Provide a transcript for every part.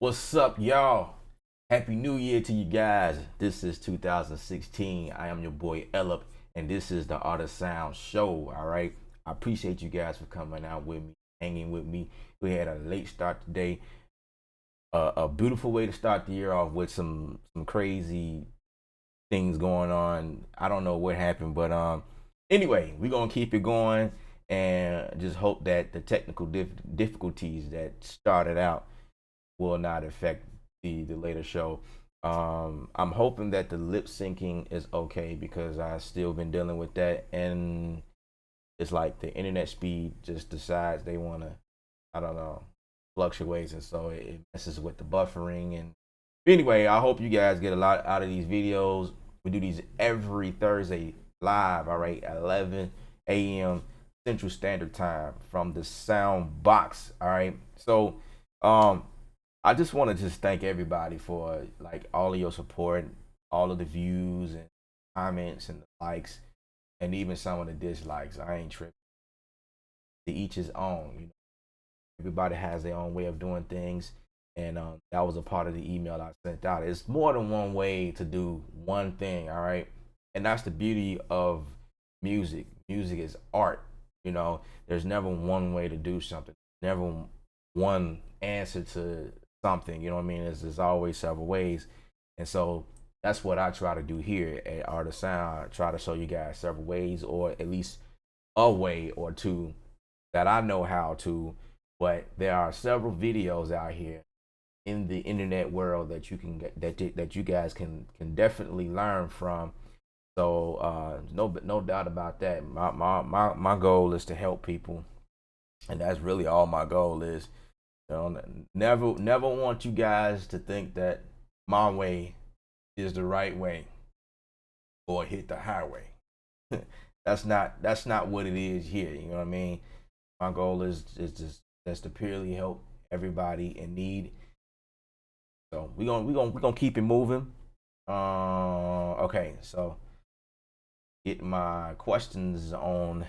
What's up, y'all? Happy New Year to you guys. This is 2016. I am your boy Ellip, and this is the Art of Sound show. All right. I appreciate you guys for coming out with me, hanging with me. We had a late start today. A beautiful way to start the year off with some crazy things going on. I don't know what happened, but anyway, we're gonna keep it going and just hope that the technical difficulties that started out will not affect the later show. I'm hoping that the lip syncing is okay because I've still been dealing with that, and it's like the internet speed just decides they want to, I don't know, fluctuates, and so it messes with the buffering. And anyway, I hope you guys get a lot out of these videos. We do these every Thursday live, all right, at 11 a.m. Central Standard Time from the Sound Box, all right. So, um, I just want to just thank everybody for like all of your support, all of the views and comments and the likes, and even some of the dislikes. I ain't tripping. To each his own. You know, everybody has their own way of doing things, and that was a part of the email I sent out. It's more than one way to do one thing. All right, and that's the beauty of music. Music is art. You know, there's never one way to do something. Never one answer to something. You know what I mean? There's always several ways, and so that's what I try to do here at Art of Sound. I try to show you guys several ways, or at least a way or two that I know how to. But there are several videos out here in the internet world that you can get that you guys can definitely learn from. So no doubt about that. My goal is to help people, and that's really all my goal is. You know, never want you guys to think that my way is the right way or hit the highway. That's not what it is here. You know what I mean? My goal is just to purely help everybody in need. So we gonna keep it moving. Okay, so get my questions on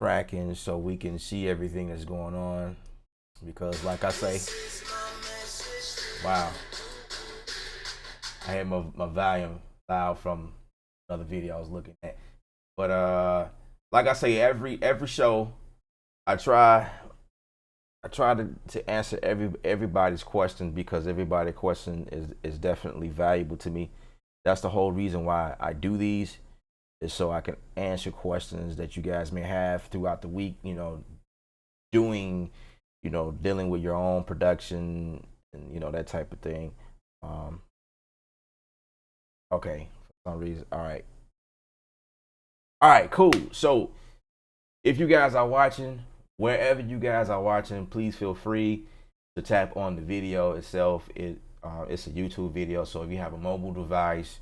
tracking so we can see everything that's going on. Because like I say, wow, I had my volume loud from another video I was looking at. But like I say, every show I try to answer everybody's question because everybody's question is definitely valuable to me. That's the whole reason why I do these is so I can answer questions that you guys may have throughout the week. You know, doing, dealing with your own production and that type of thing. Um, okay, for some reason. All right, cool. So if you guys are watching, wherever you guys are watching, please feel free to tap on the video itself. It's a YouTube video, so if you have a mobile device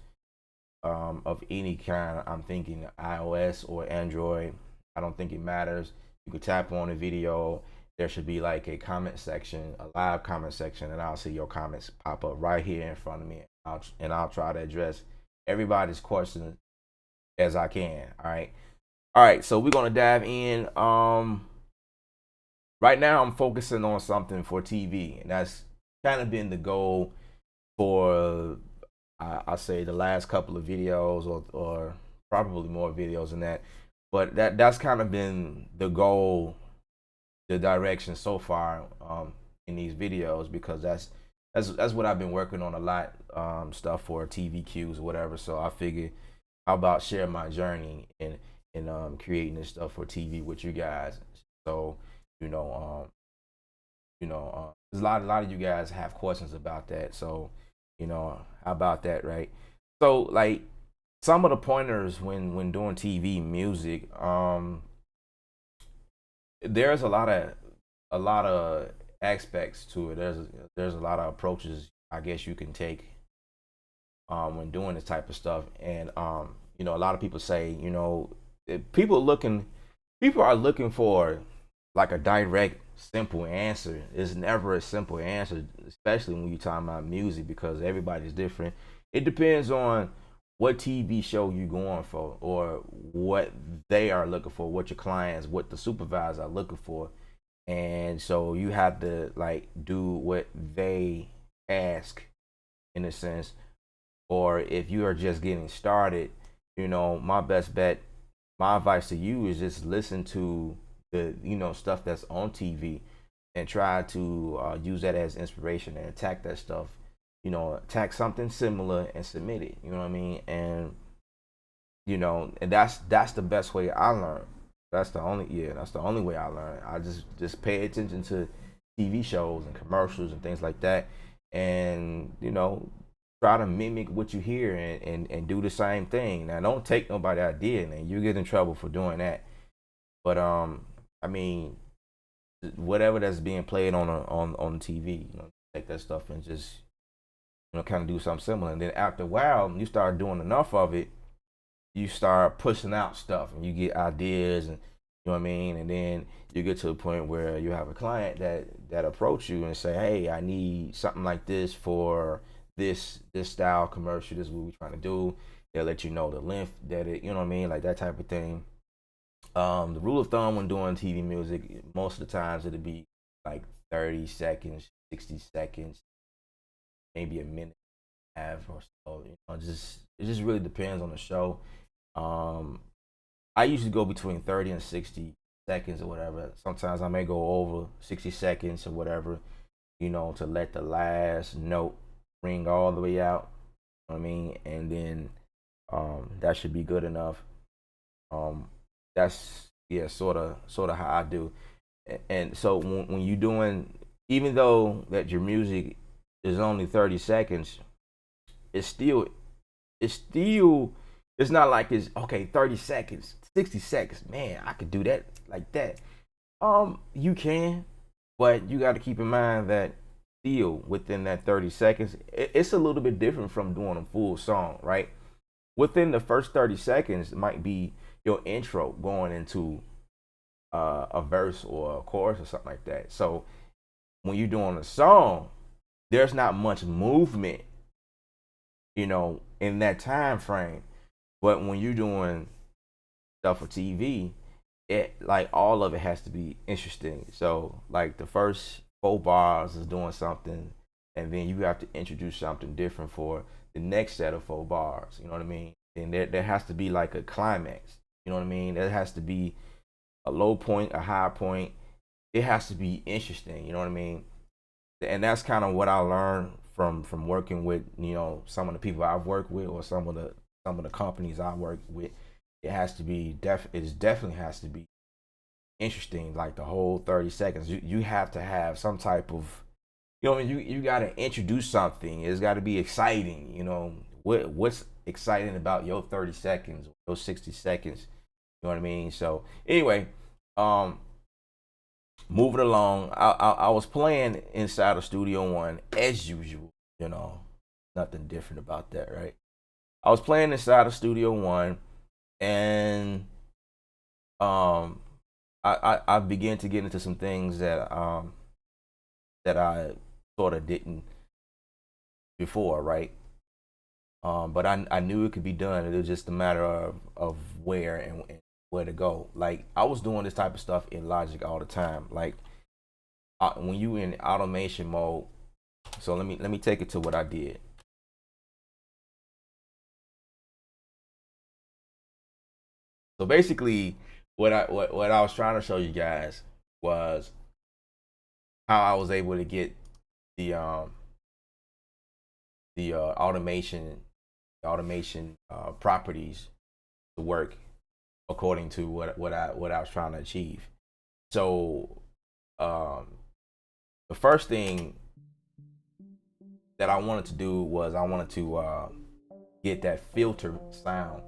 of any kind, I'm thinking iOS or Android, I don't think it matters. You could tap on the video. There should be like a comment section, a live comment section, and I'll see your comments pop up right here in front of me. And I'll try to address everybody's questions as I can. All right. So we're gonna dive in. Right now I'm focusing on something for TV, and that's kind of been the goal for I say the last couple of videos, or probably more videos than that. But that's kind of been the goal, the direction so far in these videos, because that's what I've been working on a lot, stuff for TV cues or whatever. So I figured, how about share my journey in creating this stuff for TV with you guys. So you know, there's a lot of you guys have questions about that. So how about that, right? So like some of the pointers when doing TV music, there's a lot of aspects to it. There's a lot of approaches I guess you can take when doing this type of stuff. And a lot of people say, people are looking for like a direct, simple answer. It's never a simple answer, especially when you're talking about music, because everybody's different. It depends on what TV show you're going for, or what they are looking for, what your clients, what the supervisors are looking for. and so you have to like do what they ask in a sense. Or if you are just getting started, my best bet, my advice to you is just listen to the stuff that's on TV and try to use that as inspiration and attack that stuff. Attack something similar and submit it. You know what I mean? And that's the best way I learn. That's the only way I learn. I just pay attention to TV shows and commercials and things like that, and try to mimic what you hear and do the same thing. Now, don't take nobody idea, and you get in trouble for doing that. But I mean, whatever that's being played on TV, take that stuff and just kind of do something similar. And then after a while, you start doing enough of it, you start pushing out stuff, and you get ideas, and you know what I mean. And then you get to a point where you have a client that approach you and say, "Hey, I need something like this for this style commercial. This is what we're trying to do." They'll let you know the length that it, you know what I mean, like that type of thing. The rule of thumb when doing TV music, most of the times it'll be like 30 seconds, 60 seconds, maybe a minute and a half or so. Just it just really depends on the show. Um, I usually go between 30 and 60 seconds or whatever. Sometimes I may go over 60 seconds or whatever, to let the last note ring all the way out. You know what I mean? And then that should be good enough. Um, that's yeah, sort of how I do. And so when you're doing, even though that your music is only 30 seconds, it's still it's still it's not like it's okay 30 seconds, 60 seconds. Man, I could do that like that. You can, but you got to keep in mind that still within that 30 seconds, it's a little bit different from doing a full song, right? Within the first 30 seconds might be your intro going into a verse or a chorus or something like that. So when you're doing a song, there's not much movement, in that time frame. But when you're doing stuff for TV, it like all of it has to be interesting. So like the first 4 bars is doing something, and then you have to introduce something different for the next set of 4 bars. You know what I mean? And there has to be like a climax. You know what I mean? There has to be a low point, a high point. It has to be interesting. You know what I mean? And that's kind of what I learned from working with some of the people I've worked with, or some of the companies I work with. It has to be it definitely has to be interesting, like the whole 30 seconds. You have to have some type of, you got to introduce something. It's got to be exciting. What's exciting about your 30 seconds, those 60 seconds. You know what I mean? So anyway, um, moving along, I was playing inside of Studio One as usual. Nothing different about that, right? I was playing inside of Studio One, and um, I began to get into some things that I sort of didn't before, right? But I knew it could be done. It was just a matter of where and where to go. Like I was doing this type of stuff in Logic all the time. Like when you in automation mode. So let me take it to what I did. So basically, what I was trying to show you guys was how I was able to get the automation properties to work according to what I was trying to achieve. So um, the first thing that I wanted to do was I wanted to get that filter sound,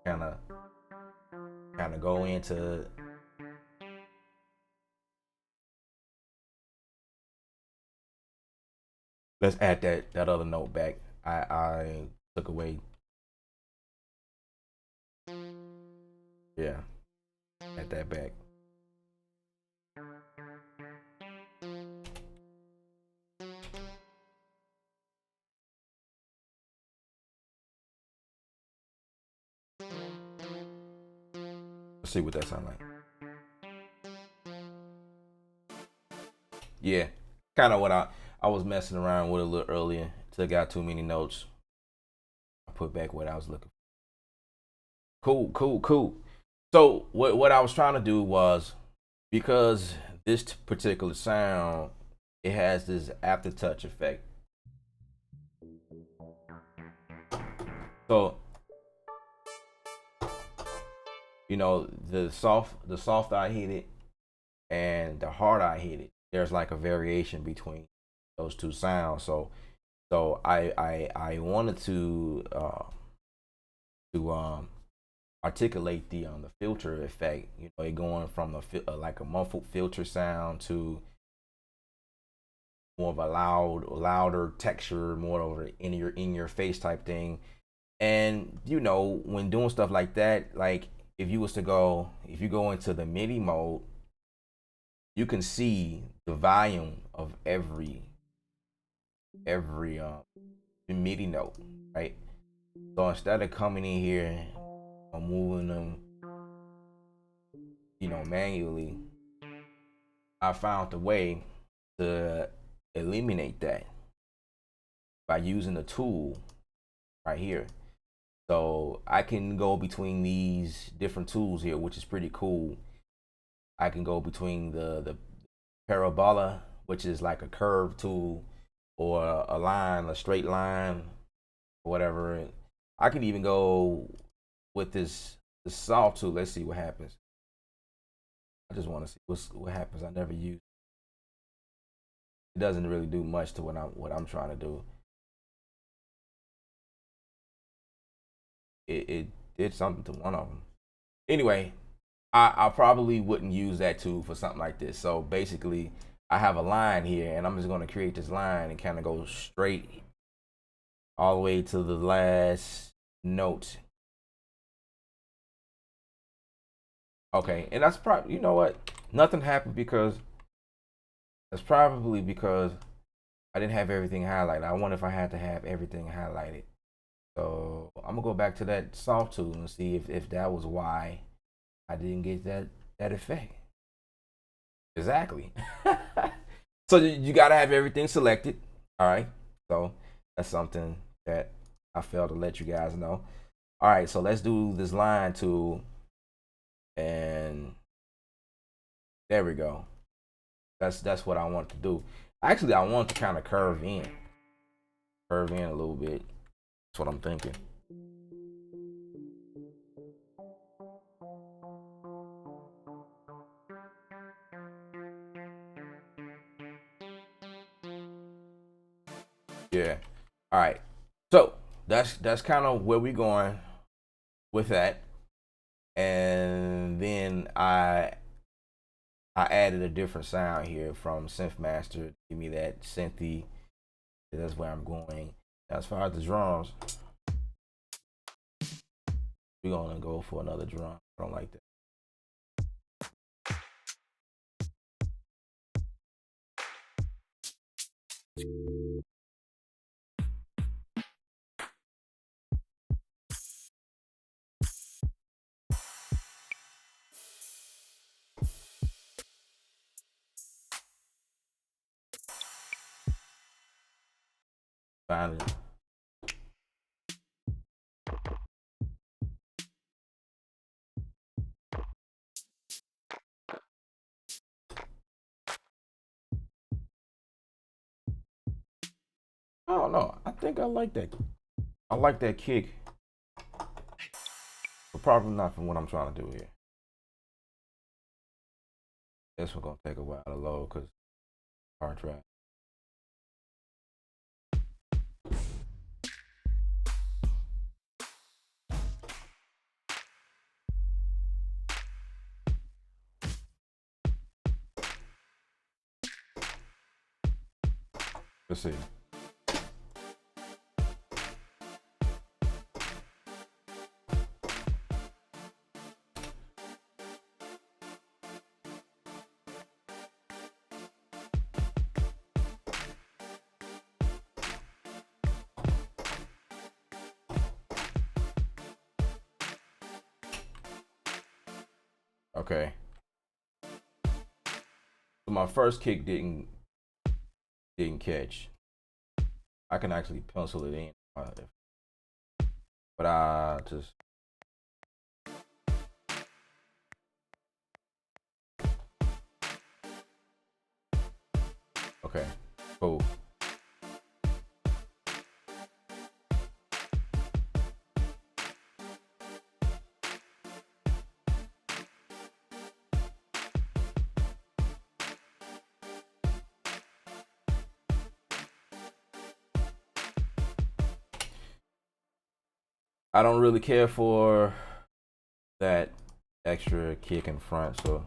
kind of go into. Let's add that other note back. I took away. Yeah, add that back. Let's see what that sounds like. Yeah, kind of what I was messing around with a little earlier. Took out too many notes. I put back what I was looking for. Cool, cool, cool. So what I was trying to do was, because this particular sound, it has this aftertouch effect. So the soft I hit it and the hard I hit it. There's like a variation between those two sounds. So I wanted to articulate the filter effect. It going from like a muffled filter sound to more of a louder texture, more of a in your face type thing. And when doing stuff like that, like if you go into the MIDI mode, you can see the volume of every MIDI note, right? So instead of coming in here and moving them, manually, I found a way to eliminate that by using the tool right here. So I can go between these different tools here, which is pretty cool. I can go between the parabola, which is like a curve tool, or a straight line, or whatever. I can even go with the saw tool. Let's see what happens. I just want to see what happens. I never use. It doesn't really do much to what I'm trying to do. It did something to one of them. Anyway, I probably wouldn't use that tool for something like this. So basically, I have a line here, and I'm just going to create this line and kind of go straight all the way to the last note. Okay, and that's probably, you know what? Nothing happened because that's probably because I didn't have everything highlighted. I wonder if I had to have everything highlighted. So I'm gonna go back to that soft tool and see if that was why I didn't get that effect. Exactly. So you gotta have everything selected. All right. So that's something that I failed to let you guys know. All right. So let's do this line tool, and there we go. That's what I want to do. Actually, I want to kind of curve in a little bit. That's what I'm thinking. Yeah. All right. So that's kind of where we're going with that. And then I added a different sound here from SynthMaster. Give me that synthy. That's where I'm going. As far as the drums, we're gonna go for another drum. I don't like that. Finally. I don't know. I think I like that. I like that kick, but probably not from what I'm trying to do here. This one's gonna take a while to load because hard drive. Let's see. Okay. So my first kick didn't didn't catch. I can actually pencil it in, but I just okay, cool. I don't really care for that extra kick in front, so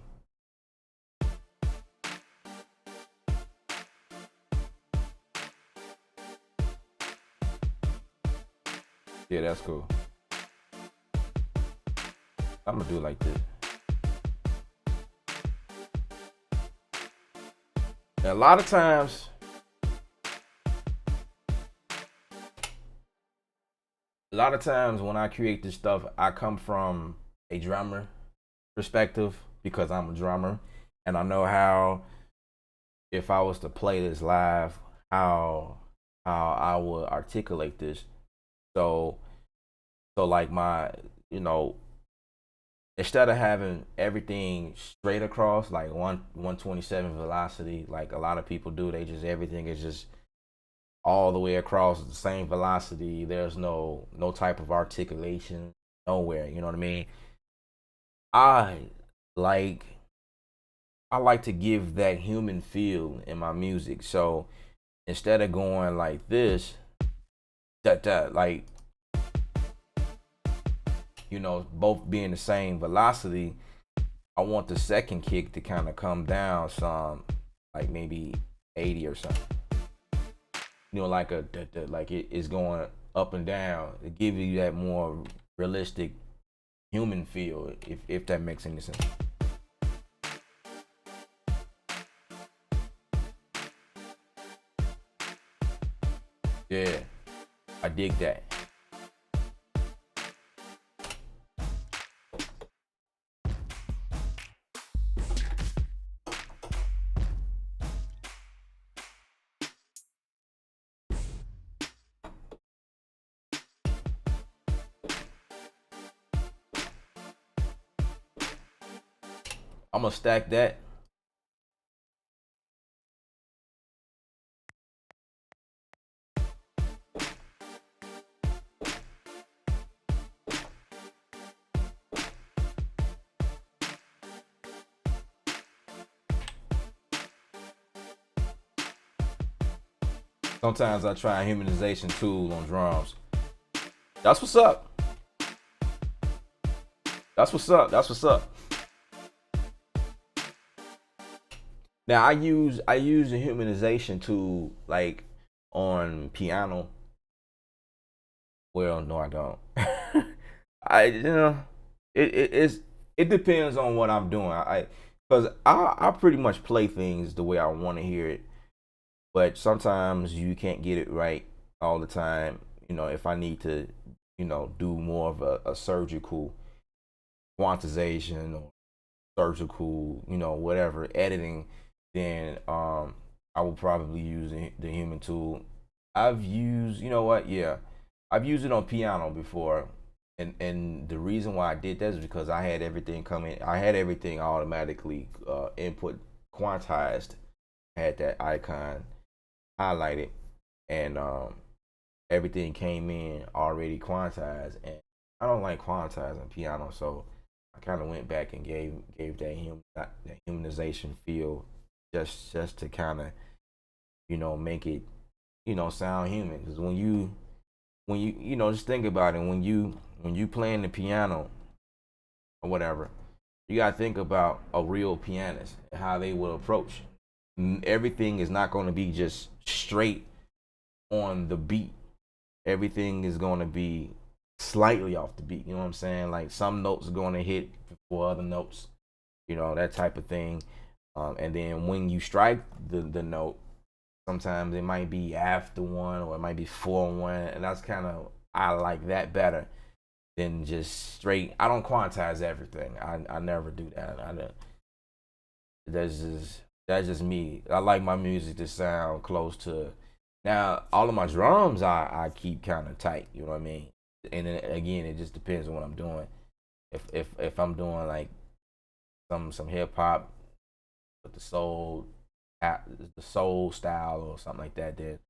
yeah, that's cool. I'm gonna do it like this. And a lot of times, when I create this stuff, I come from a drummer perspective because I'm a drummer, and I know how, if I was to play this live, how I would articulate this. So like my, you know, instead of having everything straight across like 127 velocity, like a lot of people do, they just everything is just all the way across the same velocity. There's no type of articulation nowhere. You know what I mean? I like I like to give that human feel in my music. So instead of going like this, that like, you know, both being the same velocity, I want the second kick to kind of come down some, like maybe 80 or something. You know, like like it is going up and down to give you that more realistic human feel, if that makes any sense. Yeah, I dig that. I'm gonna stack that. Sometimes I try a humanization tool on drums. That's what's up. That's what's up. That's what's up. Now I use a humanization tool like on piano. Well, no, I don't. It depends on what I'm doing. Because I pretty much play things the way I want to hear it, but sometimes you can't get it right all the time. You know, if I need to, you know, do more of a surgical quantization or surgical, you know, whatever editing, then I will probably use the human tool. I've used, you know what? Yeah, I've used it on piano before, and the reason why I did that is because I had everything coming. I had everything automatically input quantized. I had that icon highlighted, and everything came in already quantized. And I don't like quantizing piano, so I kind of went back and gave that humanization feel, just to kind of, you know, make it, you know, sound human. Because when you you know, just think about it, when you playing the piano or whatever, you gotta think about a real pianist, how they will approach. Everything is not going to be just straight on the beat. Everything is going to be slightly off the beat. You know what I'm saying? Like some notes are going to hit before other notes. You know, that type of thing. And then when you strike the note, sometimes it might be after one or it might be for one, and that's kind of, I like that better than just straight. I don't quantize everything. I never do that. That's That's just me. I like my music to sound close to. Now, all of my drums, I keep kind of tight. You know what I mean? And then again, it just depends on what I'm doing. If I'm doing like some hip hop with the soul style or something like that, then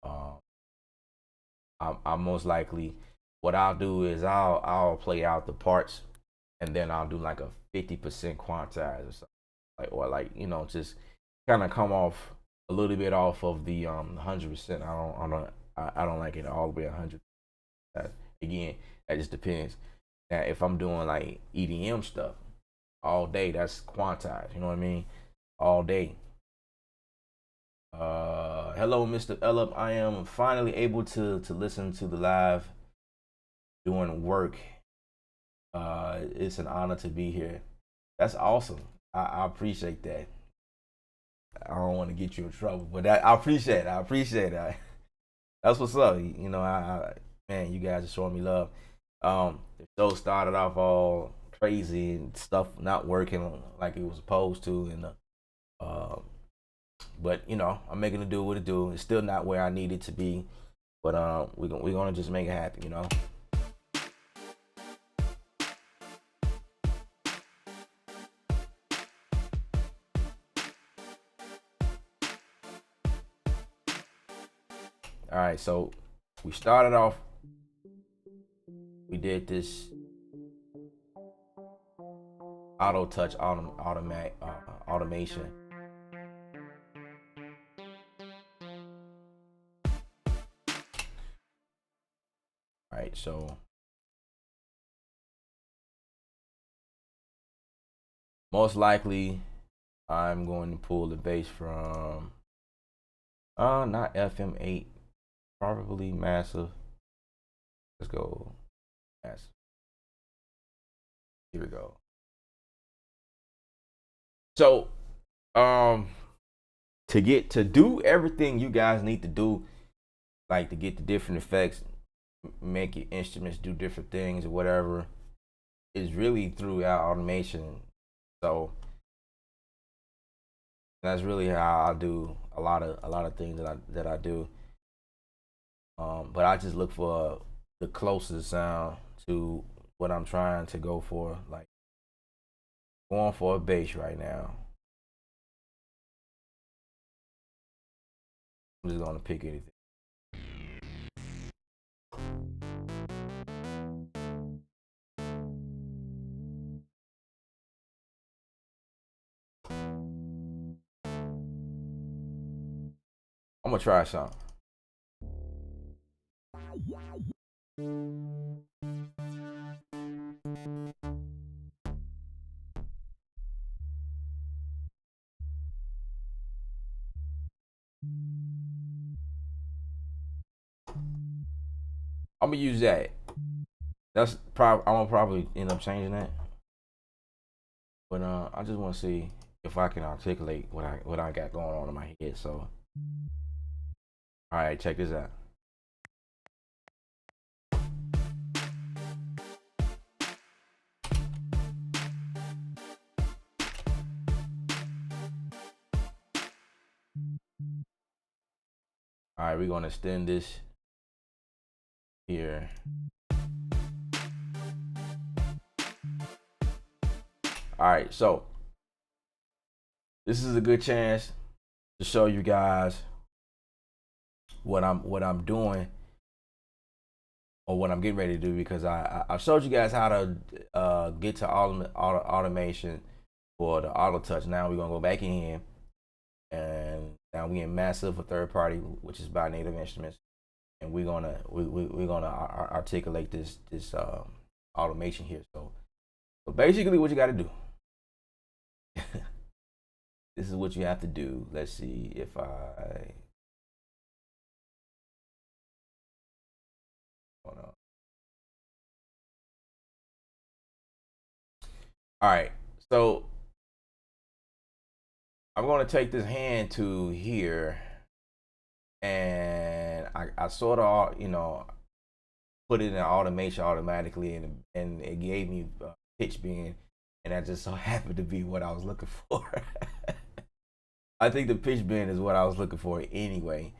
um, I'm most likely what I'll do is I'll play out the parts, and then I'll do like a 50% quantize or something, like, or like, just kind of come off a little bit off of the 100%. I don't like it all the way 100. Again, that just depends. Now, if I'm doing like EDM stuff all day, that's quantized. You know what I mean? All day. Hello, Mr. Ellip. I am finally able to listen to the live doing work. It's an honor to be here. That's awesome. I appreciate that. I don't want to get you in trouble, but I appreciate it. I appreciate it. That's what's up. Man, you guys are showing me love. The show started off all crazy and stuff not working like it was supposed to, and but I'm making it do what it do. It's still not where I need it to be, but we're gonna just make it happen. All right, so we started off. We did this auto touch automation. All right, so most likely I'm going to pull the bass from not FM8, probably Massive. Let's go Massive. Here we go. So to do everything you guys need to do, like to get the different effects, make your instruments do different things or whatever, is really through our automation. So that's really how I do a lot of things that I do. But I just look for the closest sound to what I'm trying to go for. Like going for a bass right now. I'm just gonna pick anything. I'm gonna try something. I'm gonna use that. I'm gonna probably end up changing that. But I just want to see if I can articulate what I got going on in my head. So, all right, check this out. All right, we're gonna extend this here. All right, so this is a good chance to show you guys what I'm doing or what I'm getting ready to do, because I showed you guys how to get to automation for the auto touch. Now we're gonna go back in, and now we in Massive, a third party, which is by Native Instruments, and we're gonna articulate this automation here. So basically, what you got to do. This is what you have to do. Let's see if I. Hold on. All right, so I'm going to take this hand to here, and I sort of, put it in automation automatically, and it gave me pitch bend, and that just so happened to be what I was looking for. I think the pitch bend is what I was looking for anyway.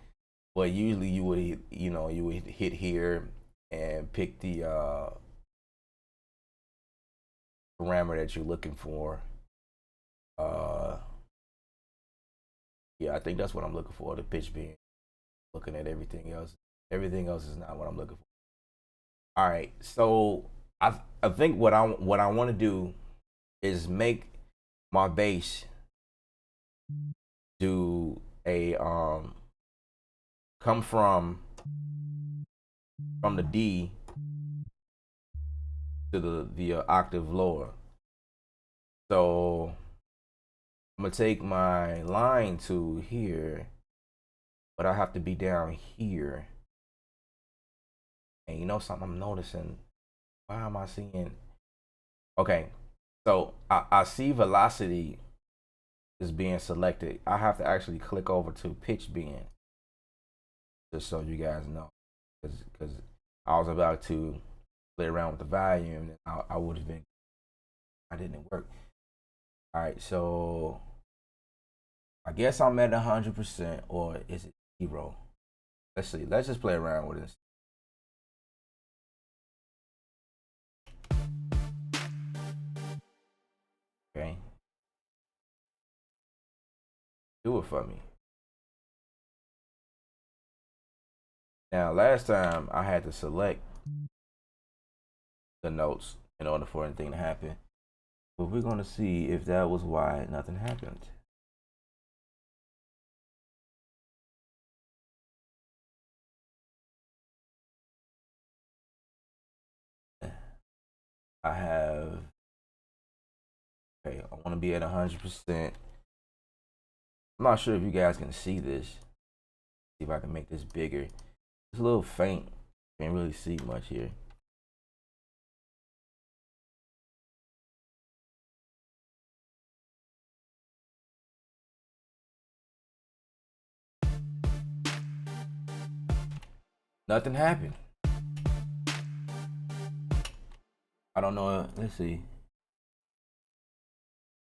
But usually you would, you would hit here and pick the parameter that you're looking for. Uh, yeah, I think that's what I'm looking for. The pitch bend. Looking at everything else is not what I'm looking for. All right, so I think what I want to do is make my bass do a come from the D to the octave lower. So I'm gonna take my line to here, but I have to be down here. And you know something I'm noticing? Why am I seeing? Okay, so I see velocity is being selected. I have to actually click over to pitch bend just so you guys know, because I was about to play around with the volume, and I would have been. I didn't work. All right, so I guess I'm at 100%, or is it 0? Let's see. Let's just play around with it. Okay, do it for me. Now, last time I had to select the notes in order for anything to happen, but we're gonna see if that was why nothing happened. I have, okay, I want to be at 100%. I'm not sure if you guys can see this. See if I can make this bigger. It's a little faint. Can't really see much here. Nothing happened. I don't know. Let's see.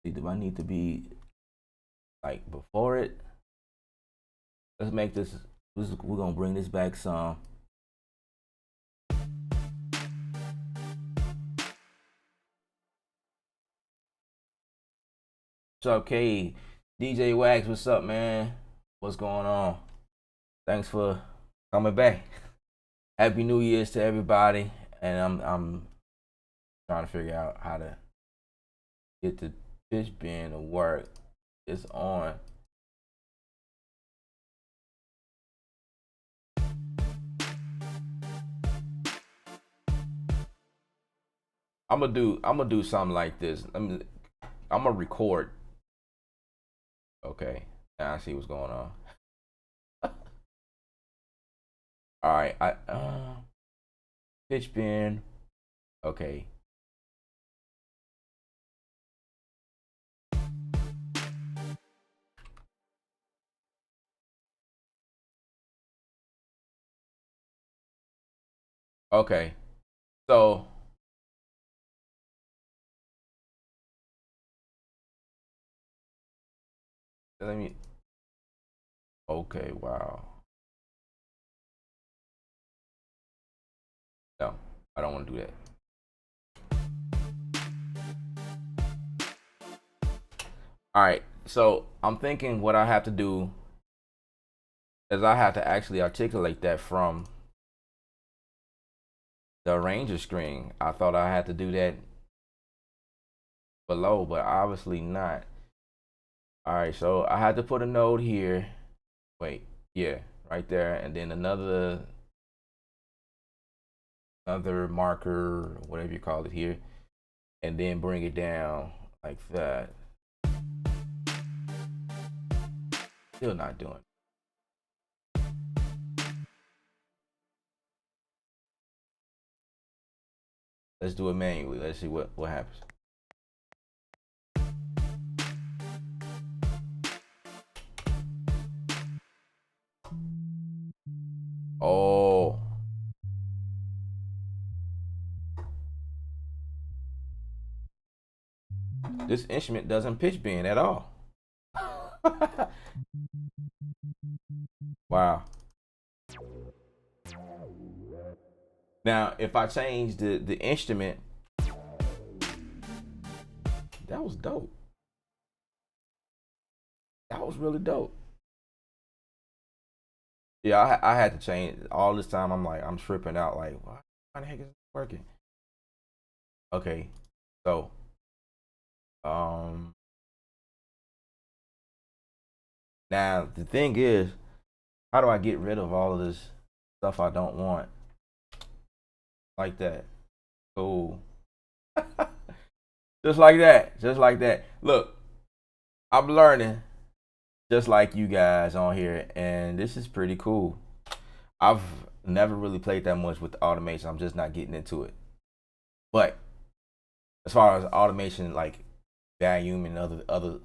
Do I need to be like before it? Let's make this. We're gonna bring this back some. What's up, K? DJ Wax, what's up, man? What's going on? Thanks for coming back. Happy New Year's to everybody. And I'm trying to figure out how to get the pitch bend to work. It's on. I'm gonna do something like this. I'm gonna record. Okay. Now I see what's going on. All right. Pitch bend. Okay. Okay. So let me. Okay. Wow. No, I don't want to do that. All right. So I'm thinking what I have to do is I have to actually articulate that from the arranger screen. I thought I had to do that below, but obviously not. All right, so I had to put a node here. Wait, yeah, right there, and then another marker, whatever you call it here, and then bring it down like that. Still not doing. Let's do it manually. Let's see what happens. Oh. This instrument doesn't pitch bend at all. Wow. Now, if I change the instrument, that was dope. That was really dope. Yeah, I had to change all this time. I'm like, I'm tripping out. Like, why the heck is it working? Okay, so um, now the thing is, how do I get rid of all of this stuff I don't want like that? Cool, just like that, just like that. Look, I'm learning just like you guys on here, and this is pretty cool. I've never really played that much with automation. I'm just not getting into it. But as far as automation, like volume and other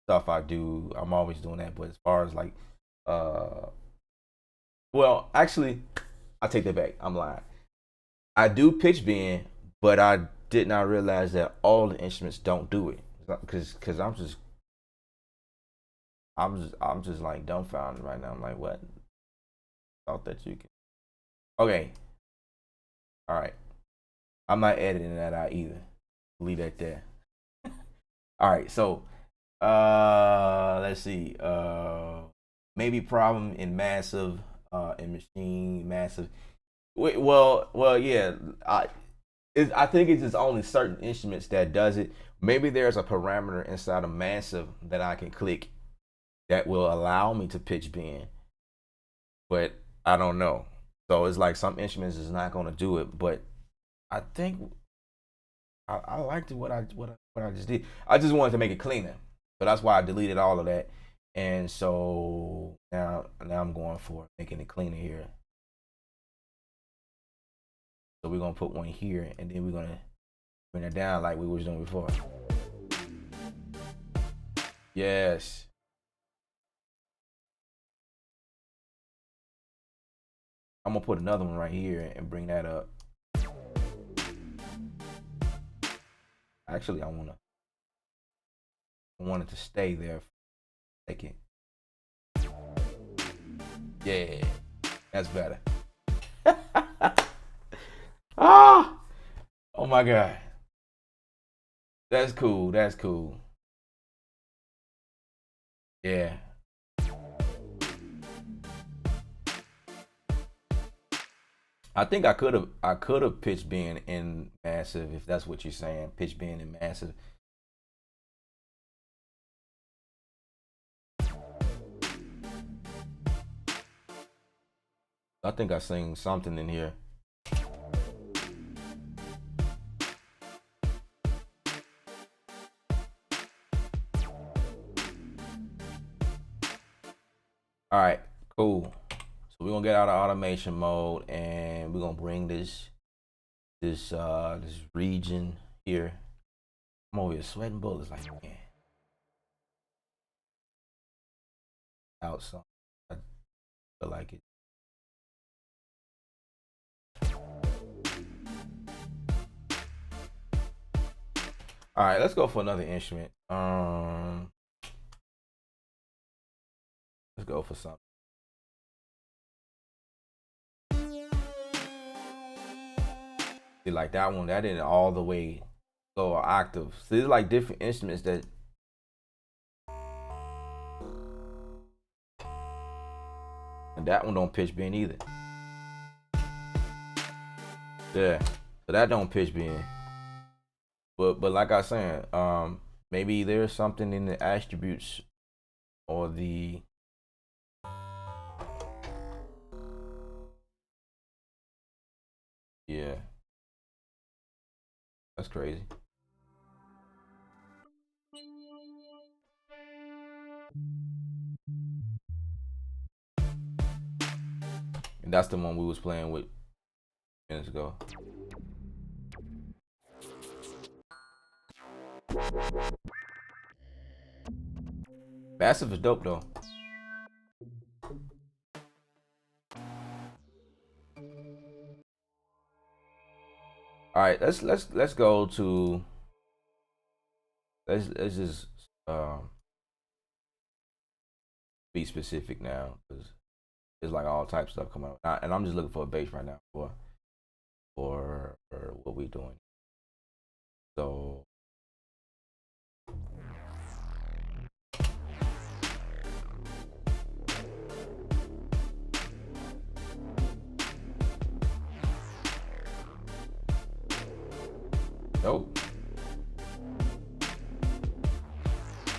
stuff I do, I'm always doing that. But as far as like, uh, well, actually, I take that back. I'm lying. I do pitch bend, but I did not realize that all the instruments don't do it. Because I'm just like dumbfounded right now. I'm like, what? Thought that you could. Okay, all right. I'm not editing that out either. Leave that there. All right, so let's see. Maybe problem in massive in machine massive. Well, yeah. I think it's just only certain instruments that does it. Maybe there's a parameter inside of massive that I can click that will allow me to pitch bend, but I don't know. So it's like some instruments is not going to do it, but I think I liked what I just did. I just wanted to make it cleaner, so that's why I deleted all of that. And so now I'm going for making it cleaner here. So we're gonna put one here, and then we're gonna bring it down like we was doing before. Yes. I'm gonna put another one right here and bring that up. Actually, I want it to stay there for a second. Yeah, that's better. Ah, oh my god, that's cool. That's cool. Yeah, I think I could have pitched bend in massive if that's what you're saying. Pitch bend in massive. I think I seen something in here. All right, cool. So we're gonna get out of automation mode and we're gonna bring this region here. I'm over here sweating bullets like man. Out some. I feel like it. All right, let's go for another instrument. Let's go for something. See, like that one, that didn't all the way go an octave. So there's like different instruments that, and that one don't pitch bend either. Yeah, so that don't pitch bend. But like I was saying, maybe there's something in the attributes or the yeah, that's crazy. And that's the one we was playing with minutes ago. Massive is dope though. All right, let's go to let's just um be specific now because there's like all types of stuff coming out, and I'm just looking for a bass right now for what we doing. So nope.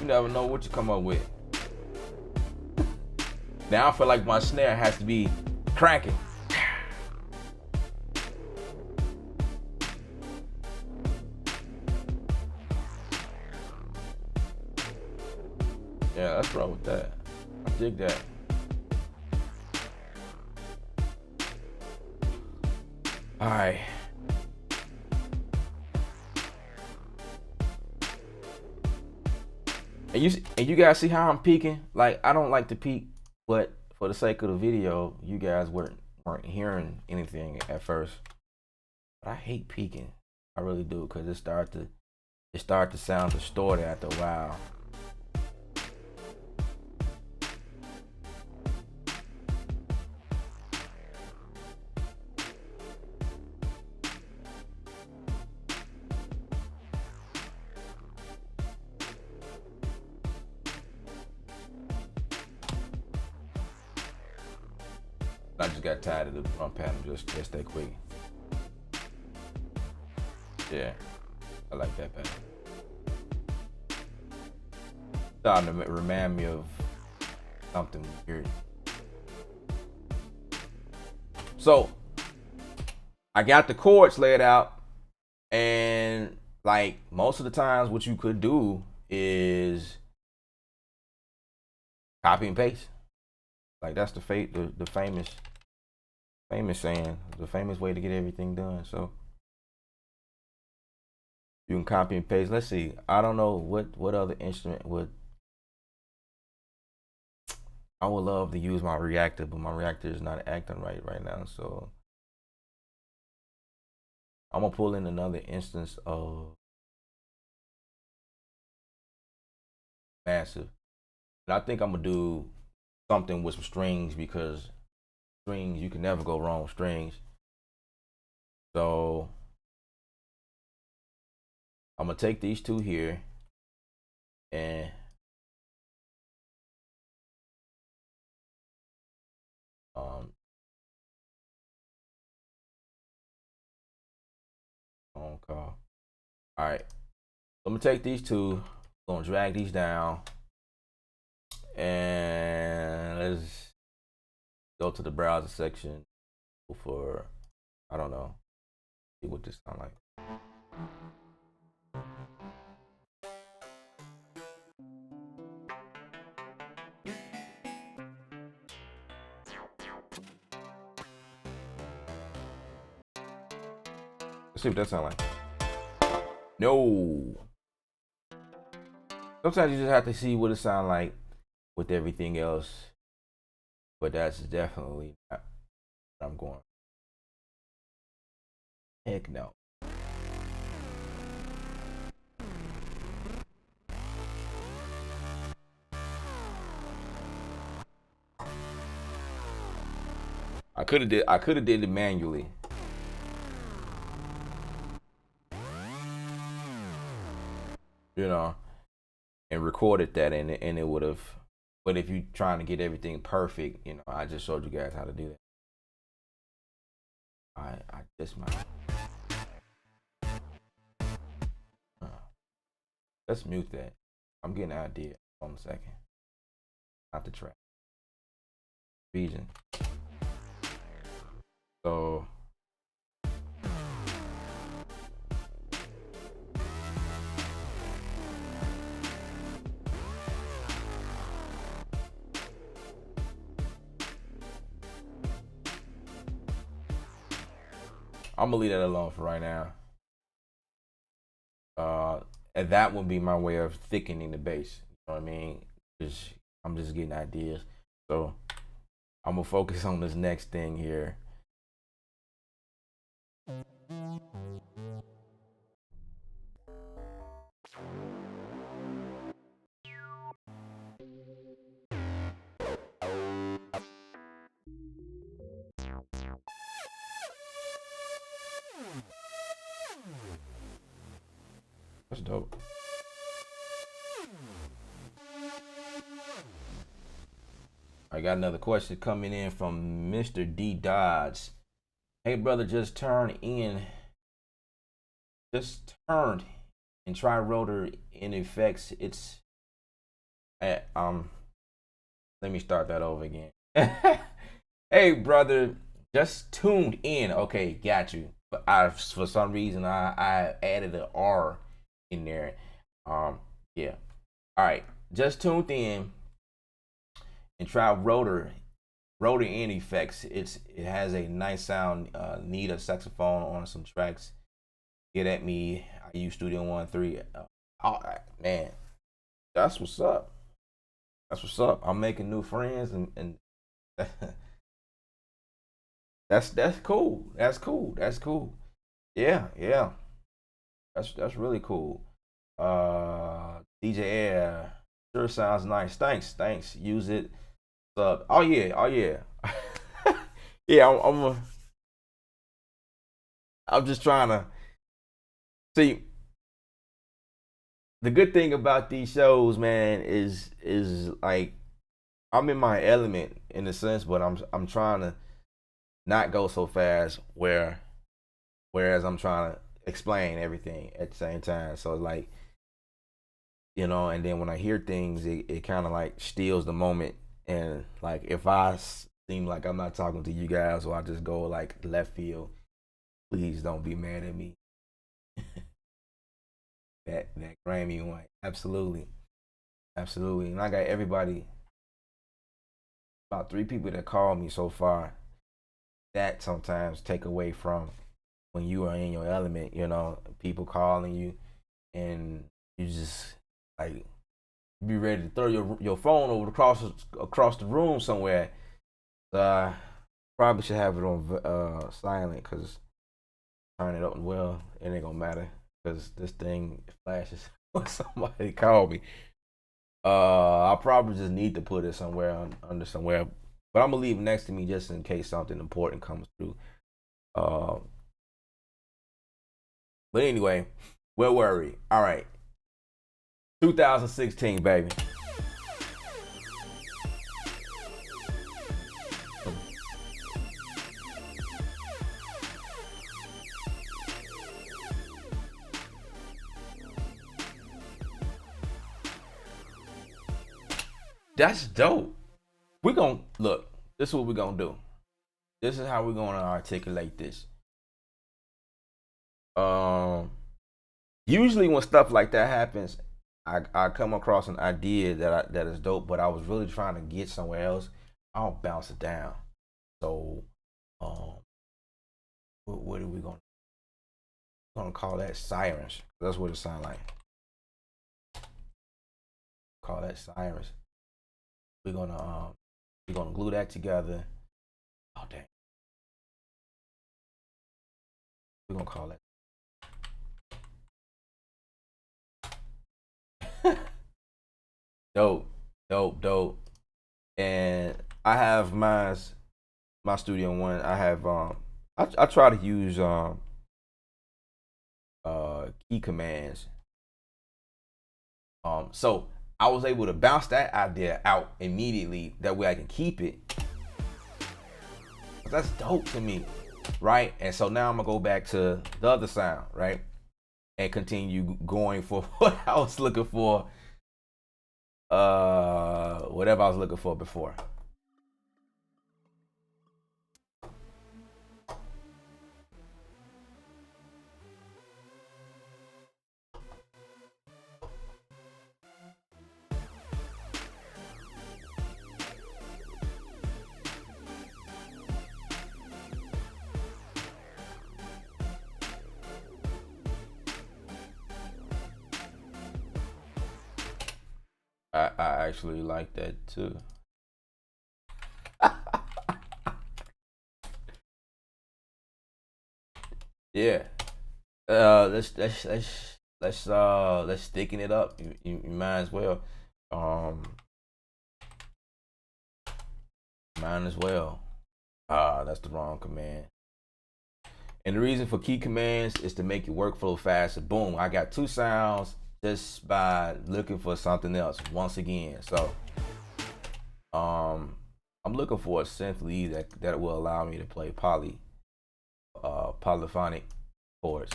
You never know what you come up with. Now I feel like my snare has to be cranking. Yeah, let's roll with that. I dig that. All right. And you guys see how I'm peeking? Like, I don't like to peek, but for the sake of the video, you guys weren't hearing anything at first. But I hate peeking. I really do, because it start to sound distorted after a while. I just got tired of the drum pattern just that quick. Yeah, I like that better. Starting to remind me of something weird. So I got the chords laid out, and like most of the times what you could do is copy and paste. Like that's the famous saying, the famous way to get everything done. So you can copy and paste. Let's see. I don't know what other instrument would. I would love to use my reactor, but my reactor is not acting right now. So I'm gonna pull in another instance of Massive. And I think I'm gonna do something with some strings, because strings, you can never go wrong with strings. So I'm gonna take these two here and phone call. All right, I'm gonna take these two, gonna drag these down, and let's go to the browser section for, I don't know, see what this sound like. Let's see what that sound like. No. Sometimes you just have to see what it sound like with everything else, but that's definitely not what I'm going. Heck no. I could have did it manually. You know, and recorded that, and it would have. But if you're trying to get everything perfect, you know, I just showed you guys how to do that. I just might. Let's mute that. I'm getting an idea. Hold on a second. Not the track. Region. So I'm gonna leave that alone for right now. And that would be my way of thickening the bass. You know what I mean? I'm just getting ideas. So I'm gonna focus on this next thing here. That's dope. I got another question coming in from Mr. D Dodge. Hey brother, just turned and try rotor in effects. It's let me start that over again. Hey brother, just tuned in. Okay, got you. But for some reason I added an R in there. Yeah. All right, just tuned in and try rotor in effects. It has a nice sound. Need a saxophone on some tracks. Get at me. I use Studio One 3. Oh, man, that's what's up. That's what's up. I'm making new friends and that's cool. That's cool. That's cool. Yeah, yeah. That's really cool. DJ Air sure sounds nice. Thanks. Use it. Oh yeah, oh yeah. Yeah, I'm just trying to see. The good thing about these shows, man, is like I'm in my element in a sense, but I'm trying to not go so fast whereas I'm trying to explain everything at the same time. So like, and then when I hear things, it kind of like steals the moment. And like if I seem like I'm not talking to you guys, or I just go like left field, please don't be mad at me. that Grammy one, absolutely, absolutely. And I got everybody, about 3 people that called me so far. That sometimes take away from when you are in your element. People calling you, and you just like be ready to throw your phone over across the room somewhere. Probably should have it on silent, because turn it up, well, it ain't gonna matter because this thing flashes when somebody call me. I probably just need to put it somewhere under somewhere, but I'm gonna leave it next to me just in case something important comes through. But anyway, where were we? All right, 2016, baby. That's dope. We're gonna look. This is what we're gonna do. This is how we're gonna articulate this. Usually when stuff like that happens, I come across an idea that is dope, but I was really trying to get somewhere else. I'll bounce it down. So, what are we gonna call that? Sirens. That's what it sounds like. Call that sirens. We're gonna glue that together. Oh dang. We're gonna call that dope, dope. And I have my Studio One. I have I try to use key commands. So I was able to bounce that idea out immediately. That way I can keep it. That's dope to me, right? And so now I'm gonna go back to the other sound, right? And continue going for what I was looking for. Whatever I was looking for before. I actually like that too. Yeah. Let's thicken it up. You might as well. Um, Might as well. That's the wrong command. And the reason for key commands is to make your workflow faster. Boom, I got 2 sounds just by looking for something else once again. So I'm looking for a synth lead that will allow me to play polyphonic chords.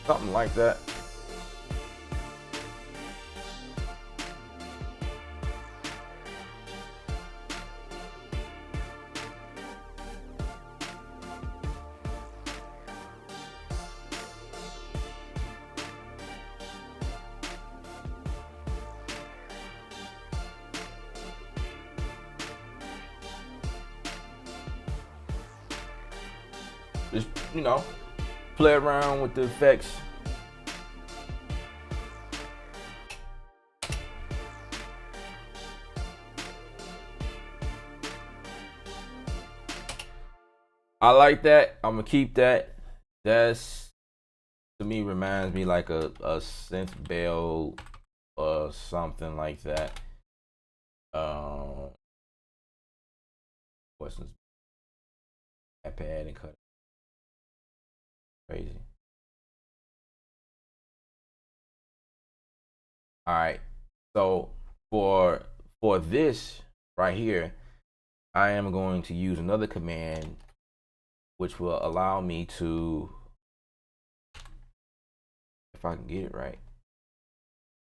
Something like that. Just, play around with the effects. I like that. I'm gonna keep that. That's, to me, reminds me like a synth bell or something like that. Questions. iPad and cut. Crazy. All right. So for this right here, I am going to use another command which will allow me to, if I can get it right.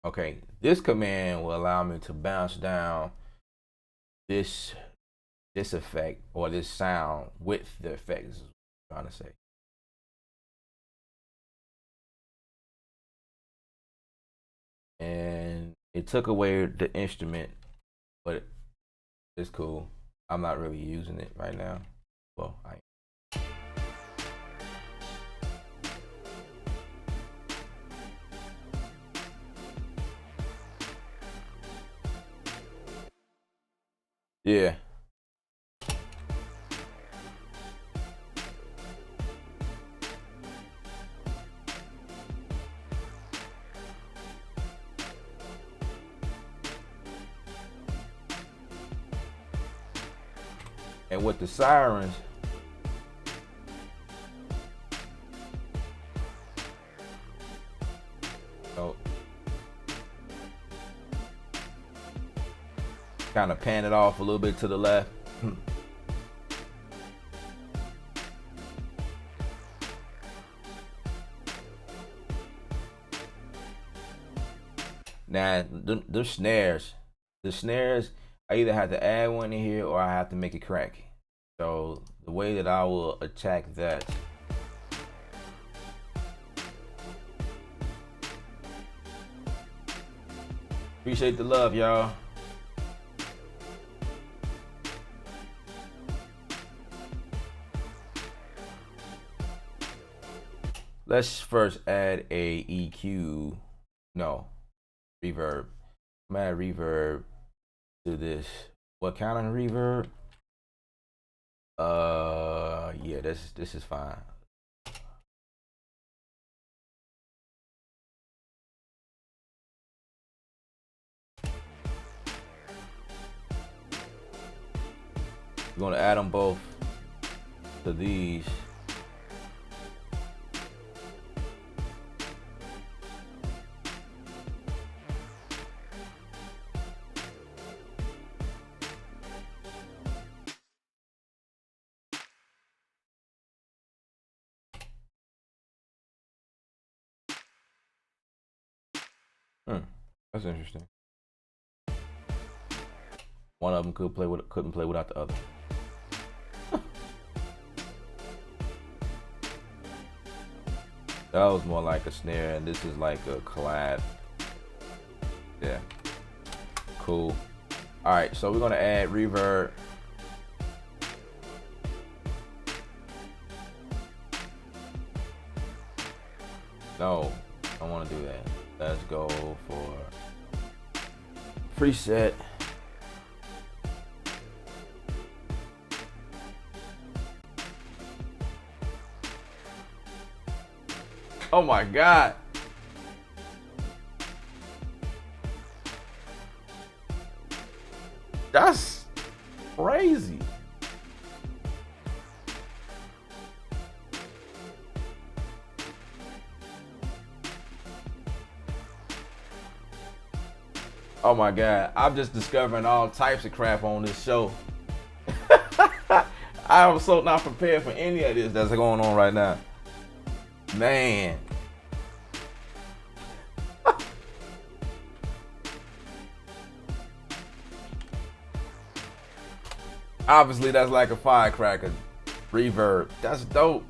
Okay, this command will allow me to bounce down this effect or this sound with the effect, is what I'm trying to say. And it took away the instrument, but it's cool. I'm not really using it right now. Well, yeah. And with the sirens, kind of pan it off a little bit to the left. Now, the snares, I either have to add one in here or I have to make it crack. So the way that I will attack that, appreciate the love, y'all. Let's first add a EQ, no, reverb. I'm gonna add reverb to this. What kind of reverb? Yeah, this is fine. We're gonna add them both to these. That's interesting. One of them couldn't play without the other. That was more like a snare, and this is like a collab. Yeah, cool. All right, so we're gonna add reverb. No, I don't want to do that. Let's go for preset. Oh my God. That's crazy. Oh my God, I'm just discovering all types of crap on this show. I am so not prepared for any of this that's going on right now. Man. Obviously, that's like a firecracker reverb. That's dope.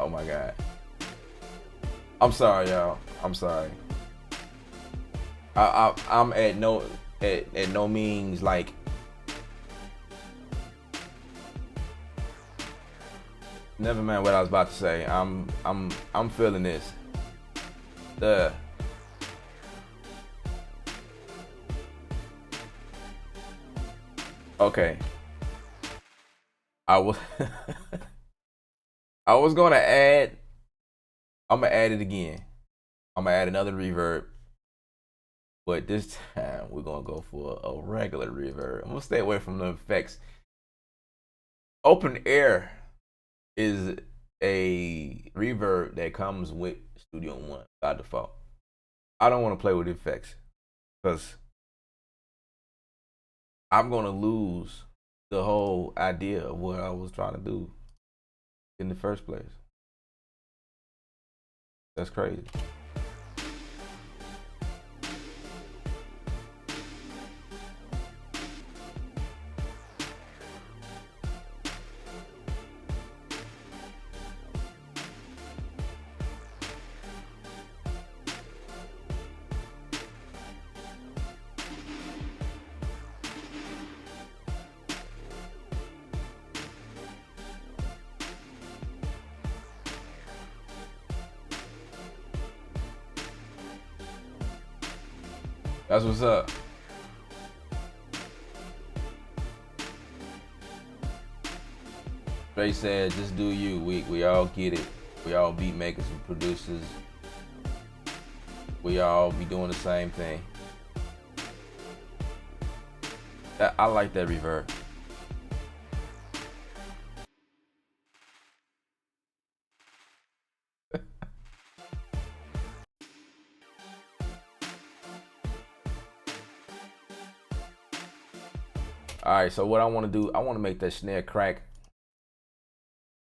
Oh my God. I'm sorry, y'all. I'm sorry. I'm at no means like never mind what I was about to say. I'm feeling this. Okay. I was I was gonna add. I'm gonna add it again. I'm gonna add another reverb, but this time we're gonna go for a regular reverb. I'm gonna stay away from the effects. Open Air is a reverb that comes with Studio One by default. I don't want to play with effects because I'm gonna lose the whole idea of what I was trying to do in the first place. That's crazy. That's what's up. Trey said, just do you. We all get it. We all beat makers and producers. We all be doing the same thing. I like that reverb. All right, so what I want to do, I want to make that snare crack.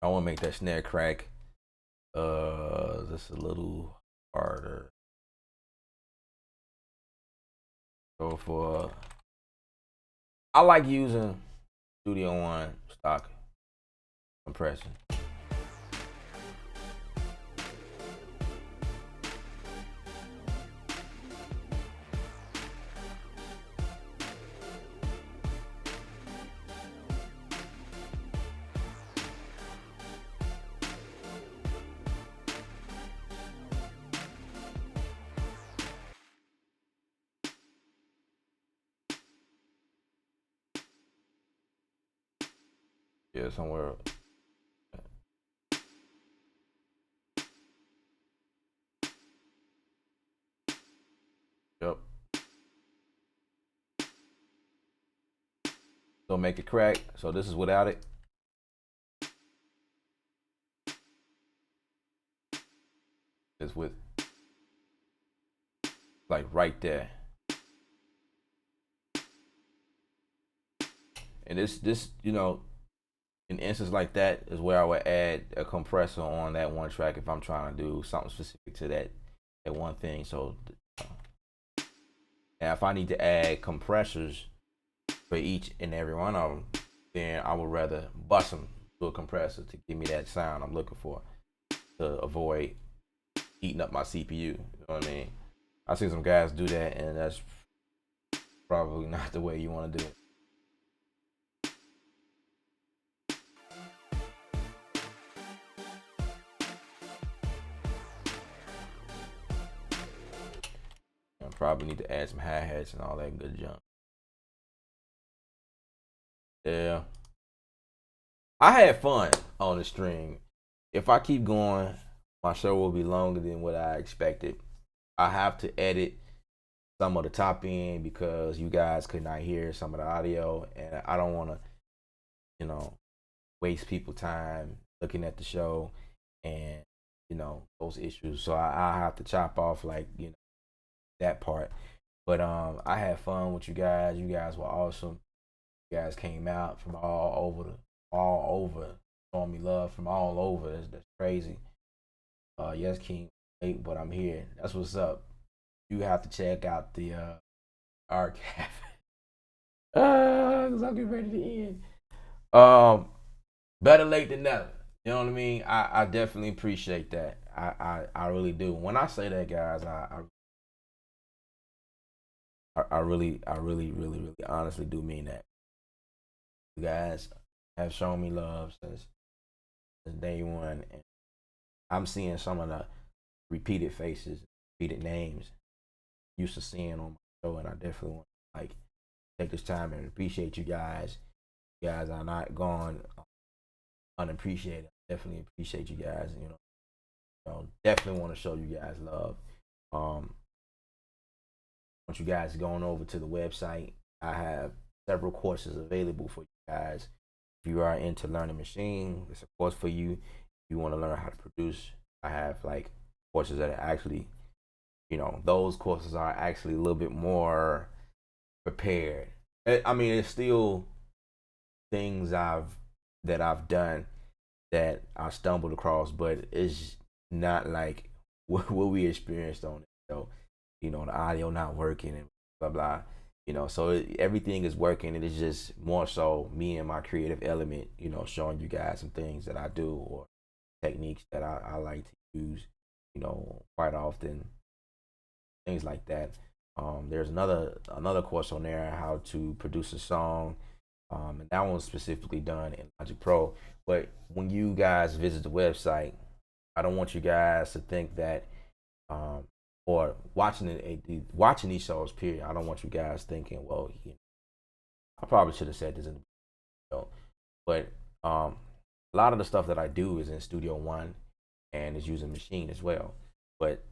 I want to make that snare crack just a little harder. So for I like using Studio One stock compression. Yeah, somewhere. Yep. Don't make it crack. So this is without it. It's with like right there. And this, you know, in instances like that is where I would add a compressor on that one track if I'm trying to do something specific to that one thing. So, and if I need to add compressors for each and every one of them, then I would rather bust them to a compressor to give me that sound I'm looking for to avoid eating up my CPU. You know what I mean? I see some guys do that, and that's probably not the way you want to do it. I probably need to add some hi-hats and all that good junk. Yeah. I had fun on the stream. If I keep going, my show will be longer than what I expected. I have to edit some of the top end because you guys could not hear some of the audio, and I don't want to, you know, waste people time looking at the show and those issues. So I have to chop off like that part. But I had fun with you guys. You guys were awesome. You guys came out from all over, showing me love from all over. That's crazy. Yes, King, late, but I'm here. That's what's up. You have to check out the archive. Cause I'm getting ready to end. Better late than never. You know what I mean? I definitely appreciate that. I really do. When I say that, guys, I really, really honestly do mean that. You guys have shown me love since day one, and I'm seeing some of the repeated faces, repeated names used to seeing on my show, and I definitely want to like take this time and appreciate you guys. You guys are not gone unappreciated. I definitely appreciate you guys. Definitely want to show you guys love. Want you guys going over to the website. I have several courses available for you guys. If you are into learning machine, it's a course for you. If you want to learn how to produce, I have like courses that are actually, those courses are actually a little bit more prepared. I mean, it's still things that I've done that I stumbled across, but it's not like what we experienced on it. So, the audio not working and blah blah. So everything is working. It is just more so me and my creative element. Showing you guys some things that I do or techniques that I like to use. Quite often, things like that. There's another course on there how to produce a song, and that one's specifically done in Logic Pro. But when you guys visit the website, I don't want you guys to think that, or watching these shows. Period. I don't want you guys thinking, well, I probably should have said this in the video, but a lot of the stuff that I do is in Studio One, and is using Machine as well. But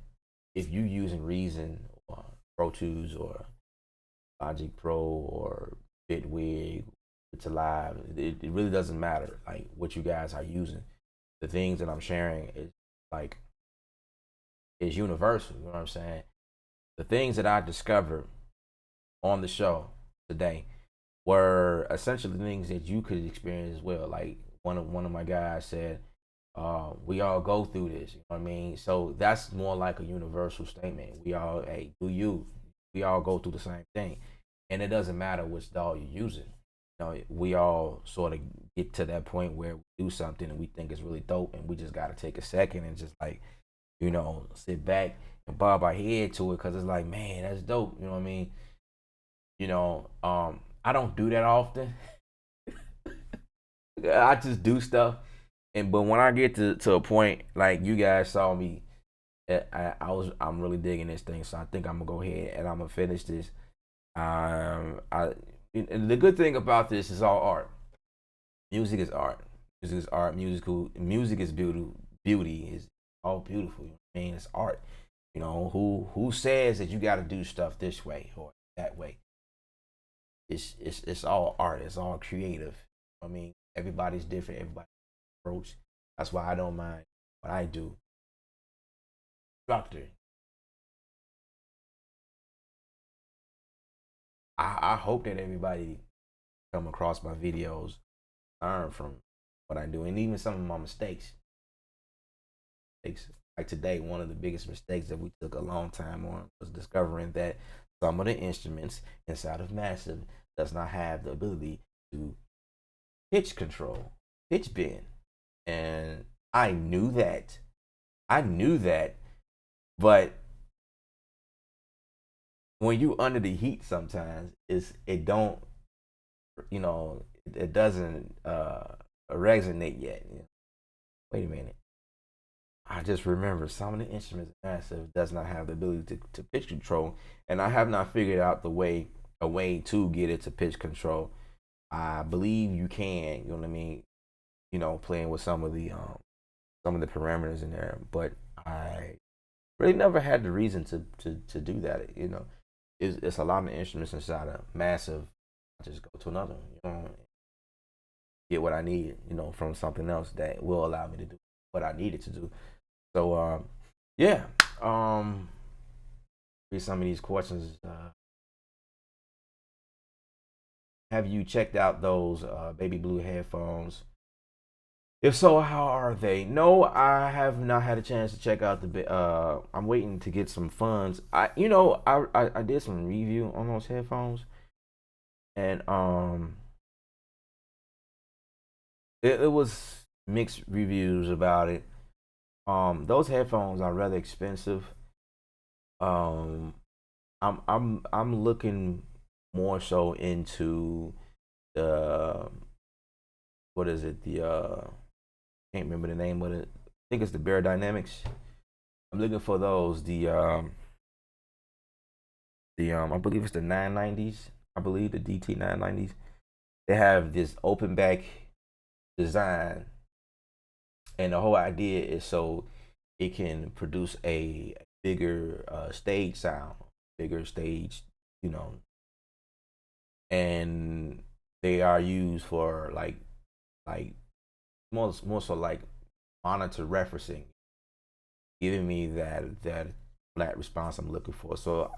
if you using Reason or Pro Tools or Logic Pro or Bitwig, it's alive. It really doesn't matter like what you guys are using. The things that I'm sharing is like is universal. You know what I'm saying? The things that I discovered on the show today were essentially things that you could experience as well. Like one of my guys said, we all go through this. You know what I mean? So that's more like a universal statement. We all, hey, we all go through the same thing, and it doesn't matter which doll you're using. We all sort of get to that point where we do something and we think it's really dope, and we just got to take a second and just like, sit back and bob our head to it because it's like, man, that's dope. You know what I mean? I don't do that often. I just do stuff, but when I get to a point like you guys saw me, I'm really digging this thing, so I think I'm gonna go ahead and I'm gonna finish this. And the good thing about this is all art. Music is art. Music is art. Music is beauty. Beauty is all beautiful. I mean, it's art. Who says that you got to do stuff this way or that way? It's all art. It's all creative. I mean, everybody's different. Everybody's approach. That's why I don't mind what I do. Doctor. I hope that everybody come across my videos, learn from what I do, and even some of my mistakes. Like today, one of the biggest mistakes that we took a long time on was discovering that some of the instruments inside of Massive does not have the ability to pitch control, pitch bend, and I knew that. But when you under the heat, sometimes it don't, it doesn't resonate yet. Wait a minute. I just remember some of the instruments Massive does not have the ability to pitch control, and I have not figured out a way to get it to pitch control. I believe you can, you know what I mean, playing with some of the some of the parameters in there, but I really never had the reason to do that. You know, it's a lot of instruments inside a massive. I just go to another, you know, get what I need, you know, from something else that will allow me to do what I needed to do. So, yeah, read some of these questions. Have you checked out those baby blue headphones? If so, how are they? No, I have not had a chance to check out the. I'm waiting to get some funds. I did some review on those headphones, and it was mixed reviews about it. Those headphones are rather expensive. Um, I'm looking more so into the what is it? The can't remember the name of it. I think it's the Bear Dynamics. I'm looking for those. The I believe it's the 990s. I believe the DT 990s. They have this open back design, and the whole idea is so it can produce a bigger stage sound, bigger stage, you know, and they are used for like more so like monitor referencing, giving me that flat response I'm looking for. So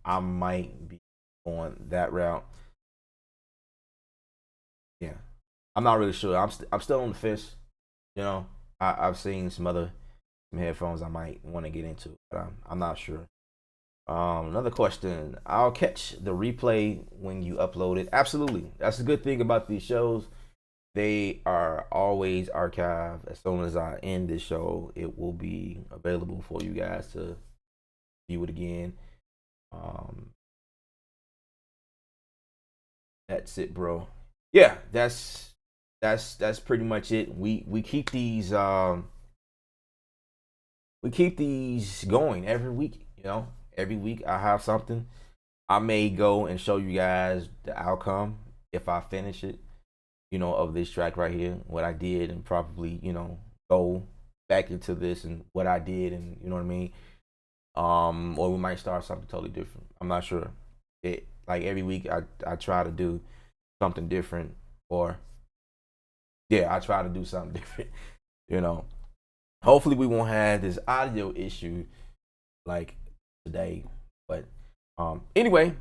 I might be going that route. Yeah, I'm not really sure. I'm still on the fence. You know, I've seen some headphones I might want to get into, but I'm not sure. Another question. I'll catch the replay when you upload it. Absolutely. That's a good thing about these shows. They are always archived. As soon as I end this show, it will be available for you guys to view it again. Um, that's it, bro. Yeah, that's pretty much it. We keep these going every week. You know, every week I have something. I may go and show you guys the outcome if I finish it, you know, of this track right here, what I did, and probably, you know, go back into this and what I did, and you know what I mean. Or we might start something totally different. I'm not sure. It like every week I try to do something different, or yeah, I try to do something different. You know, hopefully we won't have this audio issue like today. But anyway,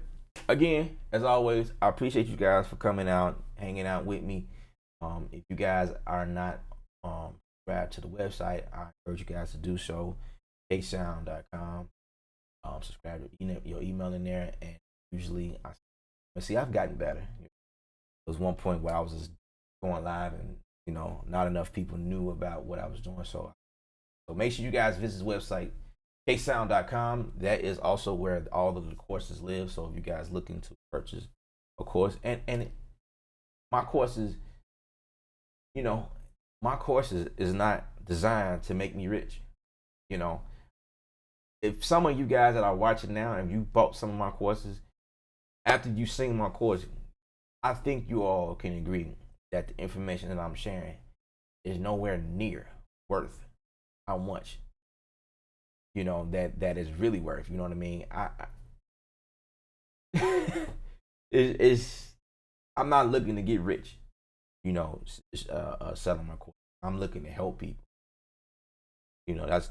again, as always, I appreciate you guys for coming out, hanging out with me. If you guys are not subscribed to the website, I encourage you guys to do so. ksound.com. Subscribe to your email in there, and usually I've gotten better. There was one point where I was just going live, and you know, not enough people knew about what I was doing. So make sure you guys visit the website, ksound.com. That is also where all of the courses live. So if you guys looking to purchase a course, and my courses, you know, my courses is not designed to make me rich. You know, if some of you guys that are watching now, and you bought some of my courses, after you seen my course, I think you all can agree that the information that I'm sharing is nowhere near worth how much, you know, that is really worth. You know what I mean? It's I'm not looking to get rich, you know, selling my course. I'm looking to help people. You know, that's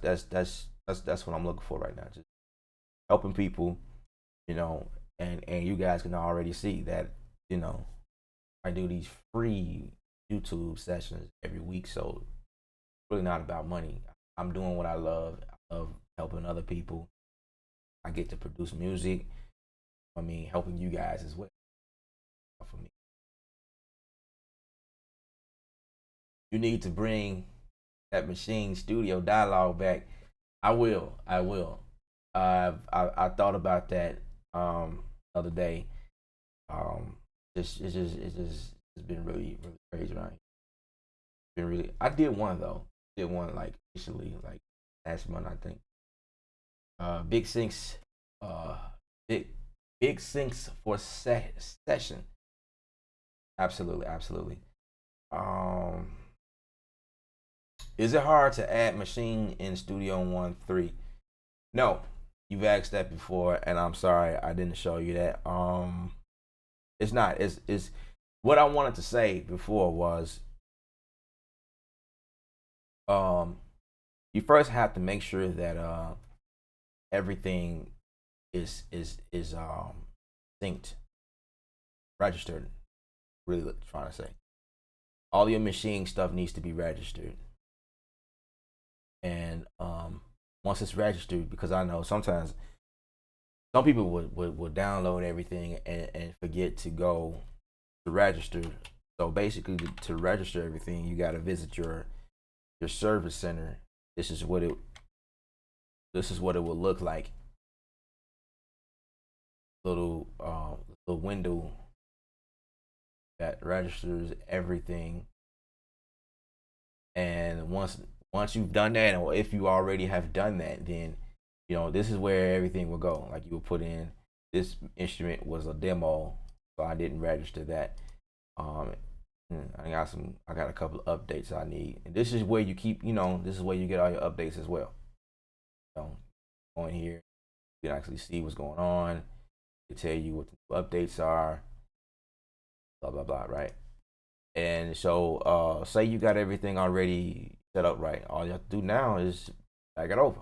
what I'm looking for right now. Just helping people, you know, and you guys can already see that, you know, I do these free YouTube sessions every week, so it's really not about money. I'm doing what I love. I love helping other people. I get to produce music. I mean, helping you guys as well. For me, you need to bring that machine studio dialogue back. I will. I will. I thought about that the other day. Um, it's been really crazy around here. Been really. I did one though. Did one like recently, like last month I think. Big Sinks. Uh, big Big Sinks for session. Absolutely, absolutely. Um, Is it hard to add machine in Studio One 3? No, you've asked that before, and I'm sorry I didn't show you that. It's not. It's what I wanted to say before was um you first have to make sure that everything is synced, registered. Really trying to say all your machine stuff needs to be registered, and once it's registered, because I know sometimes some people would download everything and forget to go to register. So basically, to register everything, you got to visit your service center. This is what it will look like. Little little window that registers everything. And once you've done that, or if you already have done that, then this is where everything will go. Like, you will put in, this instrument was a demo, so I didn't register that. I got a couple of updates I need, and this is where you keep, this is where you get all your updates as well. Go in here, you can actually see what's going on. It tell you what the updates are, blah blah blah, right? And so, say you got everything already set up right. All you have to do now is drag it over.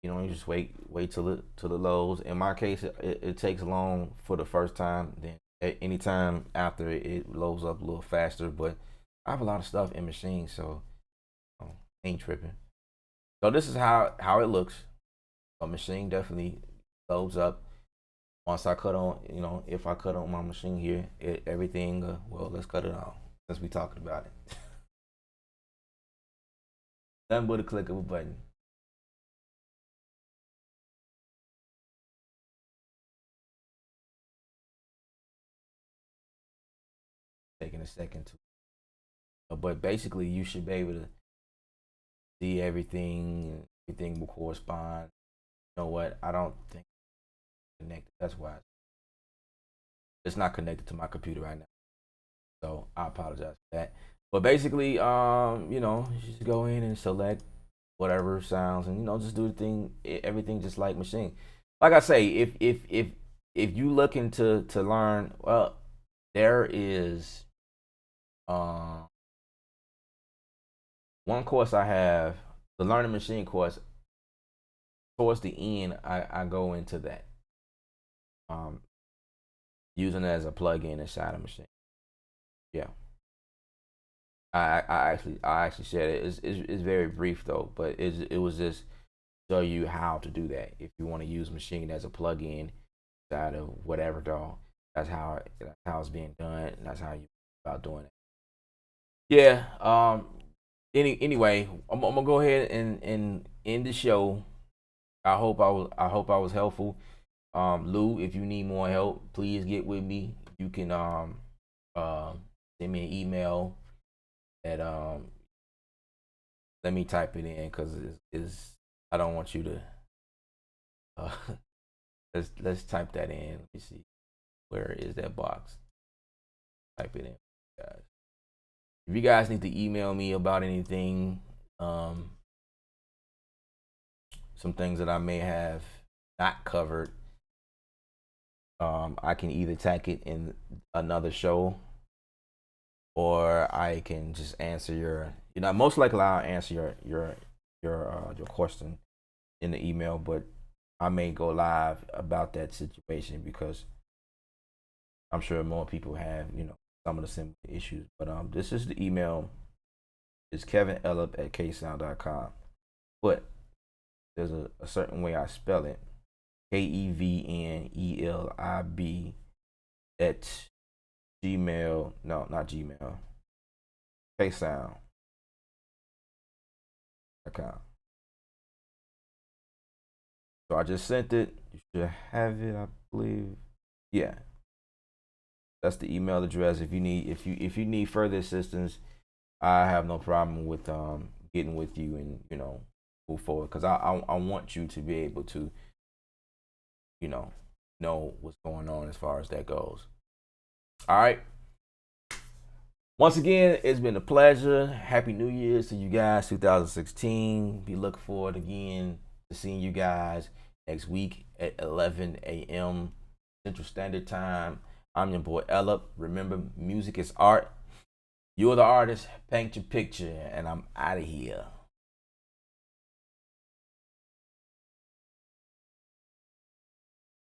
You just wait till it loads. In my case, it takes long for the first time. Then anytime after it loads up a little faster. But I have a lot of stuff in machine, so ain't tripping. So this is how it looks. A machine definitely loads up. Once I cut on, if I cut on my machine here, everything. Well, let's cut it on since we talking about it. Nothing but a click of a button. Taking a second to, but basically, you should be able to see everything. Everything will correspond. You know what? I don't think it's connected. That's why it's not connected to my computer right now. So I apologize for that. But basically, you just go in and select whatever sounds, and just do the thing, everything just like machine. Like I say, if you looking to learn, well, there is one course I have, the learning machine course. Towards the end, I go into that, using it as a plug-in inside a machine. Yeah, I actually said it. It's very brief though, but it was just show you how to do that. If you want to use machine as a plug-in inside of whatever DAW, that's how it's being done, and that's how you about doing it. Yeah. Anyway, I'm gonna go ahead and end the show. I hope I was helpful. Lou, if you need more help, please get with me. You can send me an email at let me type it in, because is I don't want you to uh, let's type that in. Let me see, where is that box? Type it in, guys. If you guys need to email me about anything, some things that I may have not covered, I can either tack it in another show, or I can just answer most likely I'll answer your question in the email, but I may go live about that situation, because I'm sure more people have, some of the similar issues. But this is the email. It's kevinelip@ksound.com. But there's a certain way I spell it. KEVNELIB at Gmail. No, not Gmail. ksound.com. So I just sent it. You should have it, I believe. Yeah. That's the email address. If you need further assistance, I have no problem with getting with you and move forward, because I want you to be able to know what's going on as far as that goes. All right. Once again, it's been a pleasure. Happy New Year's to you guys, 2016. Be looking forward again to seeing you guys next week at 11 a.m. Central Standard Time. I'm your boy Ella. Remember, music is art. You're the artist. Paint your picture, and I'm out of here.